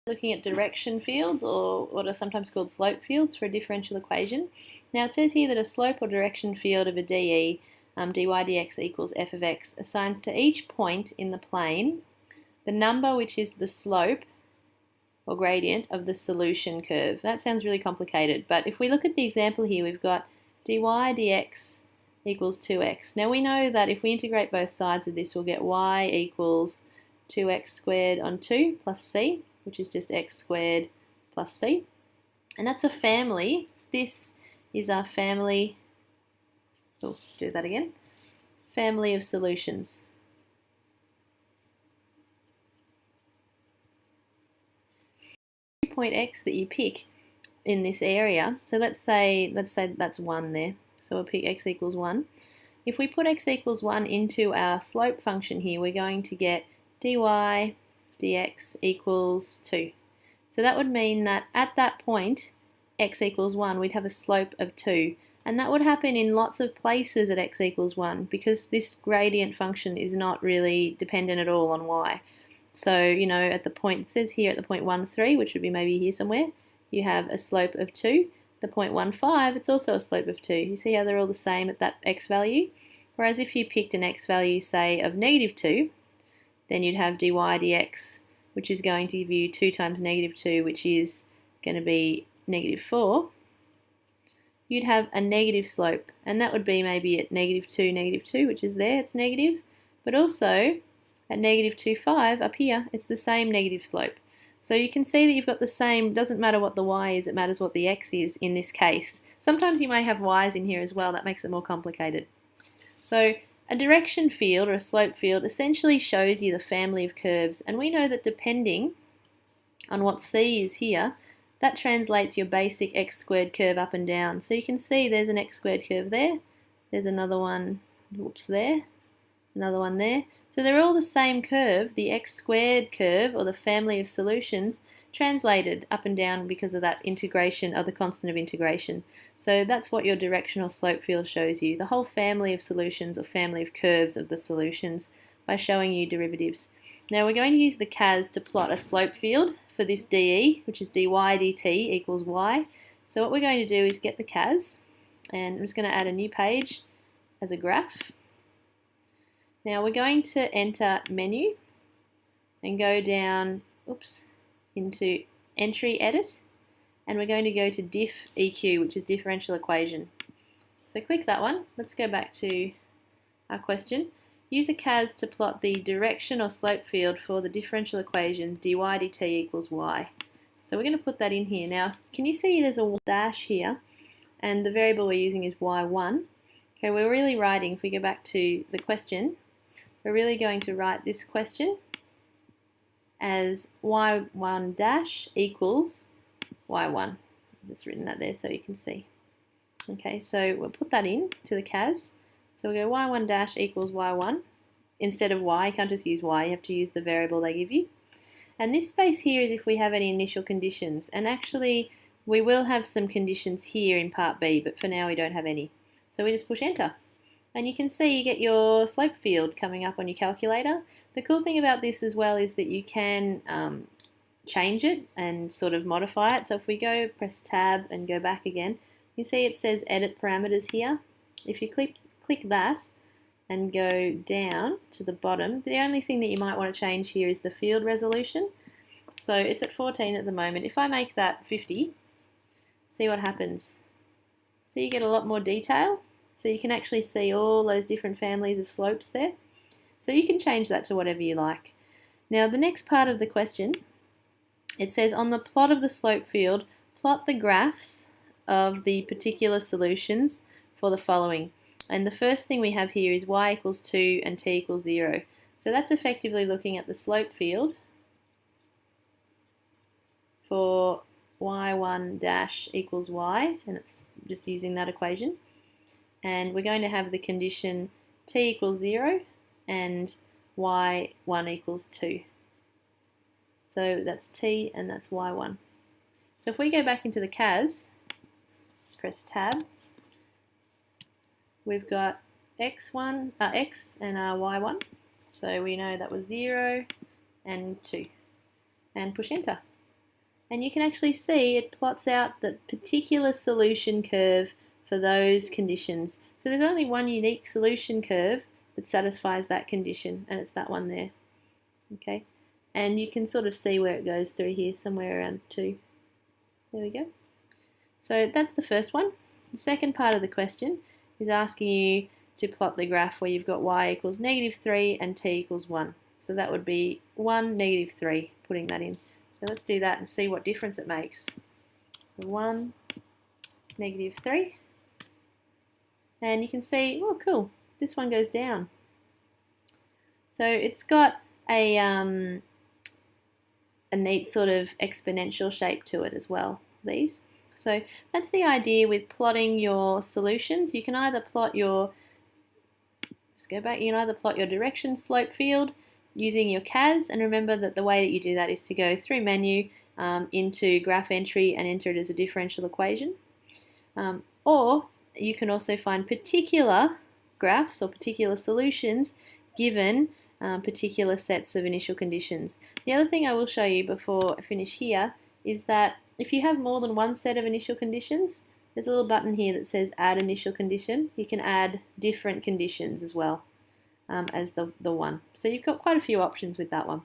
Looking at direction fields, or what are sometimes called slope fields, for a differential equation. Now it says here that a slope or direction field of a dE, dy dx equals f of x, assigns to each point in the plane the number which is the slope or gradient of the solution curve. That sounds really complicated, but if we look at the example here, we've got dy dx equals 2x. Now we know that if we integrate both sides of this, we'll get y equals 2x squared on 2 plus c, which is just x squared plus c. And that's a family. This is our family, do that again, family of solutions. Point x that you pick in this area, so let's say that's 1 there, so we'll pick x equals 1. If we put x equals 1 into our slope function here, we're going to get dy dx equals 2. So that would mean that at that point, x equals 1, we'd have a slope of 2. And that would happen in lots of places at x equals 1, because this gradient function is not really dependent at all on y. So, you know, at the point, it says here at the point 1, 3, which would be maybe here somewhere, you have a slope of 2. The point 1, 5, it's also a slope of 2. You see how they're all the same at that x value? Whereas if you picked an x value, say, of -2, then you'd have dy dx, which is going to give you 2 times -2, which is going to be -4. You'd have a negative slope, and that would be maybe at -2, which is there, it's negative, but also at -2, 5 up here, it's the same negative slope. So you can see that you've got the same, doesn't matter what the y is, it matters what the x is in this case. Sometimes you may have y's in here as well, that makes it more complicated. So a direction field or a slope field essentially shows you the family of curves, and we know that depending on what c is here, that translates your basic x squared curve up and down. So you can see there's an x squared curve there, there's another one, whoops, there, another one there. So they're all the same curve, the x squared curve, or the family of solutions, translated up and down because of that integration, or the constant of integration. So that's what your directional slope field shows you, the whole family of solutions or family of curves of the solutions, by showing you derivatives. Now we're going to use the CAS to plot a slope field for this dE, which is dy dt equals y. So what we're going to do is get the CAS, and I'm just going to add a new page as a graph. Now we're going to enter menu and go down, into entry edit, and we're going to go to diff EQ, which is differential equation. So click that one. Let's go back to our question. Use a CAS to plot the direction or slope field for the differential equation dy dt equals y. So we're going to put that in here. Now, can you see there's a dash here, and the variable we're using is y1. Okay, we're really writing, if we go back to the question, we're really going to write this question as y1 dash equals y1. I've just written that there so you can see. Okay, so we'll put that in to the CAS. So we'll go y1 dash equals y1. Instead of y, you can't just use y, you have to use the variable they give you. And this space here is if we have any initial conditions. And actually, we will have some conditions here in part B, but for now we don't have any. So we just push enter. And you can see you get your slope field coming up on your calculator. The cool thing about this as well is that you can change it and sort of modify it. So if we go press tab and go back again, you see it says edit parameters here. If you click that and go down to the bottom, the only thing that you might want to change here is the field resolution. So it's at 14 at the moment. If I make that 50, see what happens. So you get a lot more detail. So you can actually see all those different families of slopes there. So you can change that to whatever you like. Now the next part of the question, it says on the plot of the slope field, plot the graphs of the particular solutions for the following. And the first thing we have here is y equals 2 and t equals 0. So that's effectively looking at the slope field for y1 dash equals y, and it's just using that equation. And we're going to have the condition t equals 0 and y1 equals 2. So that's t and that's y1. So if we go back into the CAS, let's press tab, we've got x1, x and y1. So we know that was 0 and 2. And push enter. And you can actually see it plots out the particular solution curve for those conditions. So there's only one unique solution curve that satisfies that condition, and it's that one there. Okay, and you can sort of see where it goes through here, somewhere around 2. There we go. So that's the first one. The second part of the question is asking you to plot the graph where you've got y equals -3 and t equals 1. So that would be 1, -3, putting that in. So let's do that and see what difference it makes. 1, -3. And you can see, oh cool, this one goes down. So it's got a neat sort of exponential shape to it as well, these. So that's the idea with plotting your solutions. You can either plot your, just go back, you can either plot your direction slope field using your CAS, and remember that the way that you do that is to go through menu into graph entry and enter it as a differential equation. Or you can also find particular graphs or particular solutions given particular sets of initial conditions. The other thing I will show you before I finish here is that if you have more than one set of initial conditions, there's a little button here that says add initial condition. You can add different conditions as well as the one. So you've got quite a few options with that one.